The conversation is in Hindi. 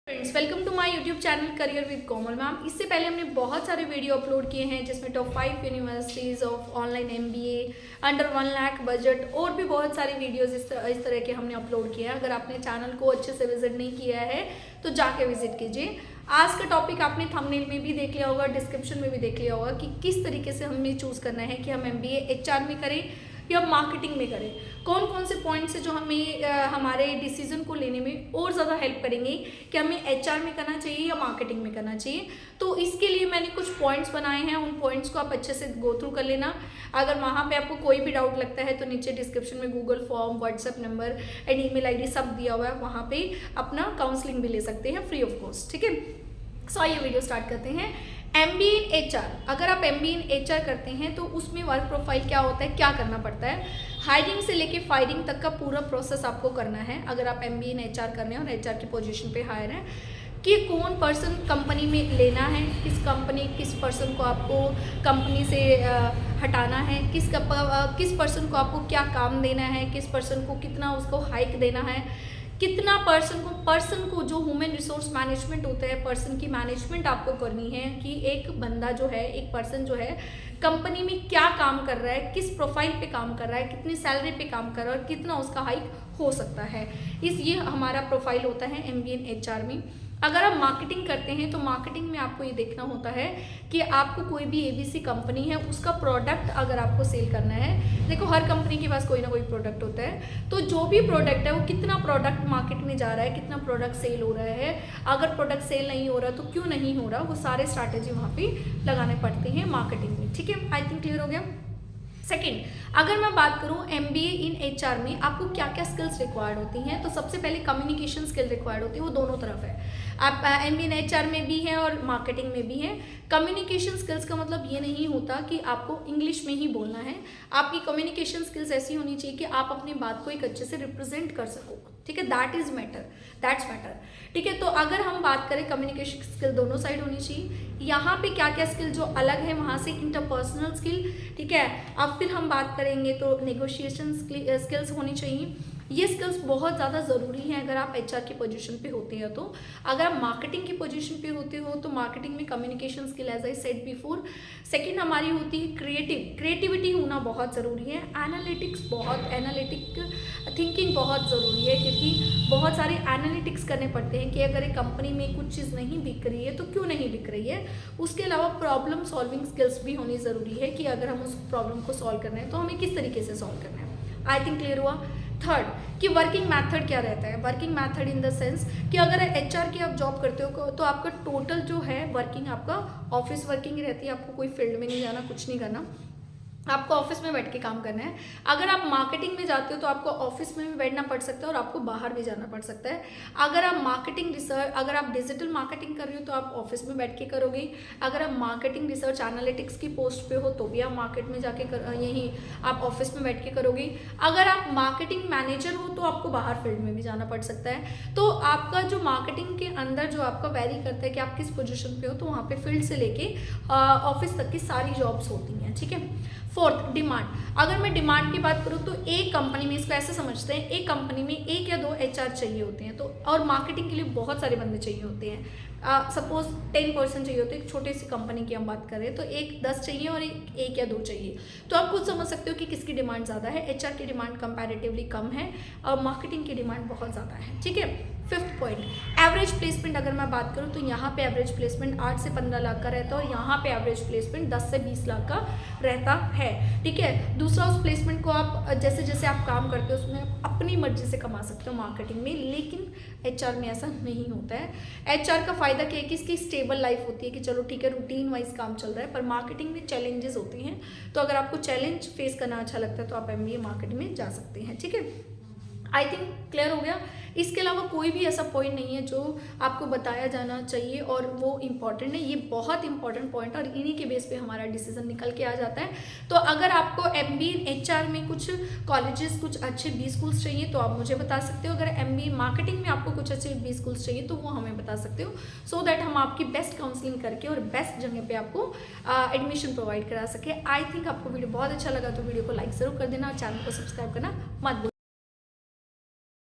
Friends, welcome to my YouTube channel career with Komal ma'am. इससे पहले हमने बहुत सारे वीडियो अपलोड किए हैं जिसमें top 5 universities of online MBA, under 1 lakh budget और भी बहुत सारे वीडियोस इस तरह के हमने अपलोड किए हैं। अगर आपने चैनल को अच्छे से विजिट नहीं किया है तो जाके विजिट कीजिए। आज का टॉपिक आपने थंबनेल में भी देख लिया होगा, डिस्क्रिप्शन में भी देख लिया होगा कि किस तरीके से हमें चूज़ करना है कि हम एमबीए एचआर में करें या मार्केटिंग में करें। कौन कौन से पॉइंट्स है जो हमें हमारे डिसीजन को लेने में और ज़्यादा हेल्प करेंगे कि हमें एचआर में करना चाहिए या मार्केटिंग में करना चाहिए। तो इसके लिए मैंने कुछ पॉइंट्स बनाए हैं, उन पॉइंट्स को आप अच्छे से गो थ्रू कर लेना। अगर वहाँ पे आपको कोई भी डाउट लगता है तो नीचे डिस्क्रिप्शन में Google form, WhatsApp number and email ID सब दिया हुआ है, वहाँ पे अपना काउंसलिंग भी ले सकते हैं फ्री ऑफ कॉस्ट। ठीक है, सो आइए वीडियो स्टार्ट करते हैं। एमबीए इन एचआर, अगर आप एमबीए इन एचआर करते हैं तो उसमें वर्क प्रोफाइल क्या होता है, क्या करना पड़ता है। हायरिंग से लेके फायरिंग तक का पूरा प्रोसेस आपको करना है। अगर आप एमबीए इन एचआर कर रहे हैं और एचआर की पोजीशन पे हायर हैं कि कौन पर्सन कंपनी में लेना है, किस पर्सन को आपको कंपनी से हटाना है, किस पर्सन को आपको क्या काम देना है, किस पर्सन को कितना उसको हाइक देना है, कितना पर्सन को जो ह्यूमन रिसोर्स मैनेजमेंट होता है, पर्सन की मैनेजमेंट आपको करनी है कि एक बंदा जो है, एक पर्सन जो है कंपनी में क्या काम कर रहा है, किस प्रोफाइल पे काम कर रहा है, कितनी सैलरी पे काम कर रहा है और कितना उसका हाइक हो सकता है। ये हमारा प्रोफाइल होता है एमबीए इन एचआर में। अगर आप मार्केटिंग करते हैं तो मार्केटिंग में आपको ये देखना होता है कि आपको कोई भी एबीसी कंपनी है उसका प्रोडक्ट अगर आपको सेल करना है। देखो, हर कंपनी के पास कोई ना कोई प्रोडक्ट होता है, तो जो भी प्रोडक्ट है वो कितना प्रोडक्ट मार्केट में जा रहा है, कितना प्रोडक्ट सेल हो रहा है, अगर प्रोडक्ट सेल नहीं हो रहा तो क्यों नहीं हो रहा, वो सारे स्ट्रैटेजी वहाँ पे लगाने पड़ते हैं मार्केटिंग में। ठीक है, आई थिंक क्लियर हो गया। सेकेंड, अगर मैं बात करूं एमबीए इन एचआर में आपको क्या क्या स्किल्स रिक्वायर्ड होती हैं, तो सबसे पहले कम्युनिकेशन स्किल रिक्वायर्ड होती है। वो दोनों तरफ है, आप एमबीए इन एचआर में भी है और मार्केटिंग में भी है। कम्युनिकेशन स्किल्स का मतलब ये नहीं होता कि आपको इंग्लिश में ही बोलना है। आपकी कम्युनिकेशन स्किल्स ऐसी होनी चाहिए कि आप अपनी बात को एक अच्छे से रिप्रेजेंट कर सको। ठीक है, दैट्स मैटर। ठीक है, तो अगर हम बात करें कम्युनिकेशन स्किल दोनों साइड होनी चाहिए। यहाँ पे क्या क्या स्किल जो अलग है वहाँ से इंटरपर्सनल स्किल, ठीक है। अब फिर हम बात करेंगे तो नेगोशिएशन स्किल्स होनी चाहिए। ये स्किल्स बहुत ज़्यादा ज़रूरी हैं अगर आप एचआर की पोजीशन पे होते हैं। तो अगर आप मार्केटिंग की पोजीशन पे होते हो तो मार्केटिंग में communication skill as I said before. Second हमारी होती है क्रिएटिविटी होना बहुत ज़रूरी है। एनालिटिक थिंकिंग बहुत ज़रूरी है, क्योंकि बहुत सारे एनालिटिक्स करने पड़ते हैं कि अगर एक कंपनी में कुछ चीज़ नहीं बिक रही है तो क्यों नहीं बिक रही है। उसके अलावा प्रॉब्लम सॉल्विंग स्किल्स भी होनी ज़रूरी है कि अगर हम उस प्रॉब्लम को सॉल्व कर रहे हैं तो हमें किस तरीके से सॉल्व करना है। आई थिंक क्लियर हुआ। थर्ड, कि वर्किंग मैथड क्या रहता है। Working method in the sense कि अगर एचआर की आप जॉब करते हो तो आपका टोटल जो है वर्किंग आपका ऑफिस वर्किंग रहती है। आपको कोई फील्ड में नहीं जाना, कुछ नहीं करना, आपको ऑफिस में बैठ के काम करना है। अगर आप मार्केटिंग में जाते हो तो आपको ऑफिस में भी बैठना पड़ सकता है और आपको बाहर भी जाना पड़ सकता है। अगर आप डिजिटल मार्केटिंग कर रहे हो तो आप ऑफिस में बैठ के करोगे। अगर आप मार्केटिंग रिसर्च एनालिटिक्स की पोस्ट पे हो तो भी आप मार्केट में जाके यहीं आप ऑफिस में बैठ के करोगे। अगर आप मार्केटिंग मैनेजर हो तो आपको बाहर फील्ड में भी जाना पड़ सकता है। तो आपका जो मार्केटिंग के अंदर जो आपका वेरी करता है कि आप किस पोजिशन पे हो, तो वहाँ पे फील्ड से लेके ऑफिस तक की सारी जॉब्स होती हैं। ठीक है। Fourth, demand. अगर मैं डिमांड की बात करूँ तो एक कंपनी में, इसको ऐसे समझते हैं, एक कंपनी में 1 या 2 एचआर चाहिए होते हैं, तो और मार्केटिंग के लिए बहुत सारे बंदे चाहिए होते हैं। सपोज 10% चाहिए होते हैं, एक छोटी सी कंपनी की हम बात कर रहे हैं, तो 10 चाहिए और एक या 2 चाहिए। तो आप खुद समझ सकते हो कि किसकी डिमांड ज़्यादा है। एचआर की डिमांड कंपैरेटिवली कम है और मार्केटिंग की डिमांड बहुत ज़्यादा है। ठीक है। Fifth point, average placement. अगर मैं बात करूँ तो यहाँ पे एवरेज प्लेसमेंट 8 से 15 लाख का रहता है और यहाँ पे एवरेज प्लेसमेंट 10 से 20 लाख का रहता है। ठीक है। दूसरा, उस प्लेसमेंट को आप जैसे जैसे आप काम करते हो उसमें अपनी मर्जी से कमा सकते हो मार्केटिंग में, लेकिन एचआर में ऐसा नहीं होता है। एचआर का फायदा क्या है कि इसकी स्टेबल लाइफ होती है कि चलो ठीक है, रूटीन वाइज काम चल रहा है, पर मार्केटिंग में चैलेंजेस होते हैं। तो अगर आपको चैलेंज फेस करना अच्छा लगता है तो आप एमबीए मार्केटिंग में जा सकते हैं। ठीक है, आई थिंक क्लियर हो गया। इसके अलावा कोई भी ऐसा पॉइंट नहीं है जो आपको बताया जाना चाहिए और वो इम्पॉर्टेंट है। ये बहुत इंपॉर्टेंट पॉइंट और इन्हीं के बेस पे हमारा डिसीजन निकल के आ जाता है। तो अगर आपको एमबीए एचआर में कुछ कॉलेजेस, कुछ अच्छे बी स्कूल्स चाहिए तो आप मुझे बता सकते हो। अगर एमबीए मार्केटिंग में आपको कुछ अच्छे बी स्कूल्स चाहिए तो वो हमें बता सकते हो, सो दैट हम आपकी बेस्ट काउंसलिंग करके और बेस्ट जगह पे आपको एडमिशन प्रोवाइड करा सके। आई थिंक आपको वीडियो बहुत अच्छा लगा तो वीडियो को लाइक ज़रूर कर देना और चैनल को सब्सक्राइब करना मत भूलना।